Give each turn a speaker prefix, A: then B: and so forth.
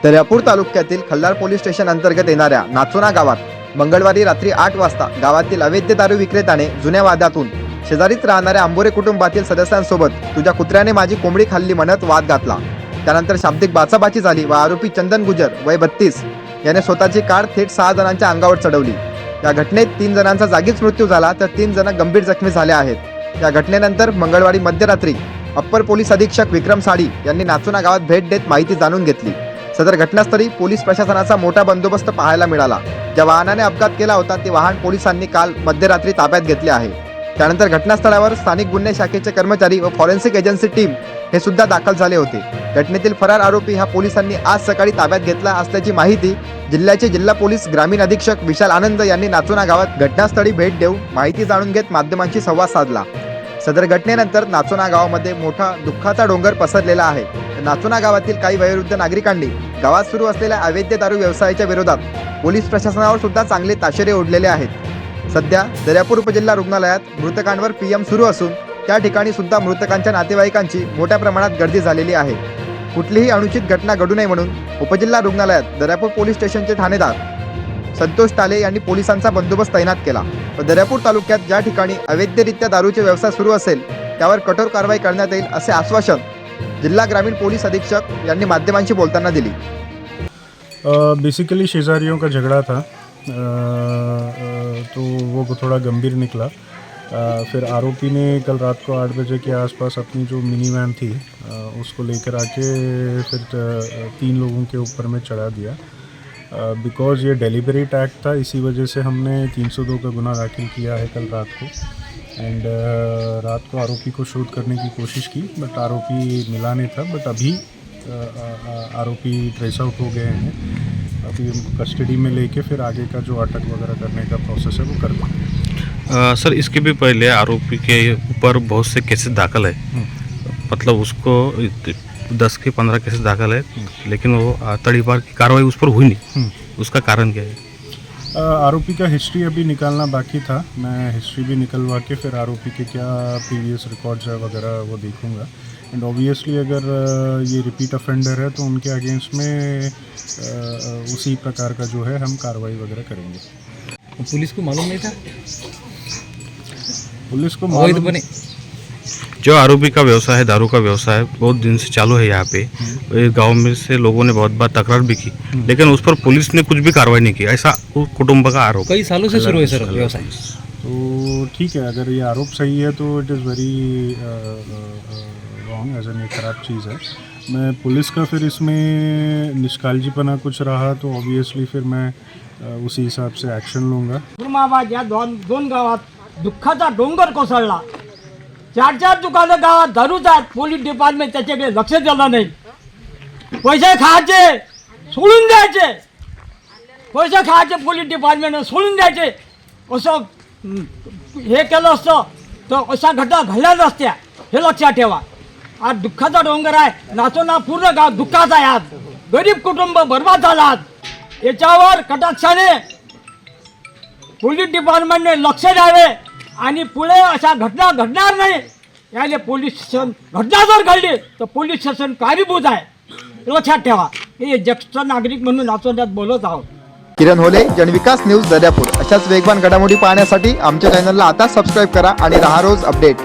A: दर्यापूर तालुक्यातील Khallar police station अंतर्गत येणाऱ्या नाचोना गावात मंगळवारी रात्री 8 वाजता गावातील अवैध दारू विक्रेत्याने जुन्या वादातून शेजारीच राहणाऱ्या आंबोरे कुटुंबातील सदस्यांसोबत तुझ्या कुत्र्याने माझी कोंबडी खाल्ली म्हणत वाद घातला। त्यानंतर शाब्दिक बाचाबाची झाली व आरोपी चंदन गुजर वय 32 याने स्वतःची कार थेट 6 जणांच्या अंगावर चढवली। या घटनेत 3 जणांचा जागीच मृत्यू झाला तर 3 जण गंभीर जखमी झाले आहेत। या घटनेनंतर मंगळवारी मध्यरात्री अप्पर पोलीस अधीक्षक विक्रम साडी यांनी नाचोना गावात भेट देत माहिती जाणून घेतली। सदर घटनास्थळी पोलीस प्रशासनाचा मोठा बंदोबस्त पाहायला मिळाला। ज्या वाहनाने अपघात केला होता ते वाहन पोलिसांनी काल मध्यरात्री ताब्यात घेतले आहे। त्यानंतर घटनास्थळावर स्थानिक गुन्हे शाखेचे कर्मचारी व फॉरेन्सिक एजन्सी टीम हे सुद्धा दाखल झाले होते। घटनेतील फरार आरोपी हा पोलिसांनी आज सकाळी ताब्यात घेतला असल्याची माहिती जिल्ह्याचे जिल्हा पोलीस ग्रामीण अधीक्षक विशाल आनंद यांनी नाचोना गावात घटनास्थळी भेट देऊन माहिती जाणून घेत माध्यमांशी संवाद साधला। सदर घटनेनंतर नाचोना गावामध्ये मोठा दुःखाचा डोंगर पसरलेला आहे। नाचोना गावातील काही वयोवृद्ध नागरिकांनी गावात सुरू असलेल्या अवैध दारू व्यवसायाच्या विरोधात पोलीस प्रशासनावर सुद्धा चांगले ताशेरे ओढलेले आहेत। सध्या दर्यापूर उपजिल्हा रुग्णालयात मृतकांवर पीएम सुरू असून त्या ठिकाणी सुद्धा मृतकांच्या नातेवाईकांची मोठ्या प्रमाणात गर्दी झालेली आहे। कुठलीही अनुचित घटना घडू नये म्हणून उपजिल्हा रुग्णालयात दर्यापूर पोलीस स्टेशनचे ठाणेदार संतोष टाले यांनी पोलिसांचा बंदोबस्त तैनात केला व दर्यापूर तालुक्यात ज्या ठिकाणी अवैधरित्या दारूचे व्यवसाय सुरू असेल त्यावर कठोर कारवाई करण्यात येईल असे आश्वासन जिल्हा ग्रामीण पोलीस अधीक्षक यांनी माध्यमांशी बोलताना दिली।
B: बेसिकली शेजारियों का झगड़ा था, तो वो थोड़ा गंभीर निकला। फिर आरोपी ने कल रात को 8 बजे के आसपास अपनी जो मिनी वैन थी उसको लेकर आके फिर 3 लोगों के ऊपर में चढ़ा दिया। बिकॉज ये डेलिबरेट एक्ट था, इसी वजह से हमने 302 का गुनाह दाखिल किया है कल रात को। एंड रात को आरोपी को शूट करने की कोशिश की बट आरोपी मिला नहीं था। बट अभी आरोपी ट्रेस आउट हो गए हैं। अभी उनको कस्टडी में लेके फिर आगे का जो अटक वगैरह करने का प्रोसेस है वो कर देंगे।
C: सर, इसके भी पहले आरोपी के ऊपर बहुत से केसेस दाखिल है, मतलब उसको 10 के 15 केसेस दाखिल है, लेकिन वो तड़ीपार की कार्रवाई उस पर हुई नहीं। उसका कारण क्या है?
B: आरोपी का हिस्ट्री अभी निकालना बाकी था। मैं हिस्ट्री भी निकलवा के फिर आरोपी के क्या प्रीवियस रिकॉर्ड्स है वगैरह वो देखूंगा। एंड ऑब्वियसली अगर ये रिपीट ऑफेंडर है तो उनके अगेंस्ट में उसी प्रकार का जो है हम कार्रवाई वगैरह करेंगे।
D: पुलिस को मालूम नहीं था?
B: पुलिस को मालूम
D: बने
C: जो आरोपी का व्यवसाय है, दारू का व्यवसाय बहुत दिन से चालू है यहाँ पे। गांव में से लोगों ने बहुत बार तकरार भी की, लेकिन उस पर पुलिस ने कुछ भी कार्रवाई नहीं की, ऐसा उस कुटुंब का आरोप।
D: कई सालों से शुरू है सर व्यवसाय।
B: तो ठीक है, अगर ये आरोप सही है तो it is very wrong, as an ये खराब चीज़ है। मैं पुलिस का फिर इसमें निष्काळजीपणा कुछ रहा तो ऑब्वियसली फिर मैं उसी हिसाब से ॲक्शन लूँगा।
E: उस्मानाबाद या दोन गावात दुःखाचा डोंगर कोसळला। 4 दुकानं गावात दारूच आहेत। पोलीस डिपार्टमेंट त्याच्याकडे लक्ष दिलं नाही। पैसे खायचे सोडून द्यायचे, पैसे खायचे पोलीस डिपार्टमेंटने सोडून द्यायचे। असं हे केलं असतं तर अशा घटना घडल्या नसत्या, हे लक्षात ठेवा। आज दुःखाचा डोंगर आहे। नाचोना पूर्ण गाव दुःखात आहे। आज गरीब कुटुंब बर्बाद झालात। याच्यावर कटाक्षाने पोलीस डिपार्टमेंटने लक्ष द्यावे आणि पुढे अशा घटना घडणार नाही। याने पोलीस स्टेशन घटना जर घडली तर पोलीस स्टेशन कारणीभूत आहे, लक्षात ठेवा। हे ज्येष्ठ नागरिक म्हणून नाचोन्यात बोलत आहोत।
A: किरण होले, जनविकास न्यूज दर्यापूर। अशाच वेगवान घडामोडी पाहण्यासाठी आमच्या चॅनलला आता सबस्क्राईब करा आणि रहा रोज अपडेट।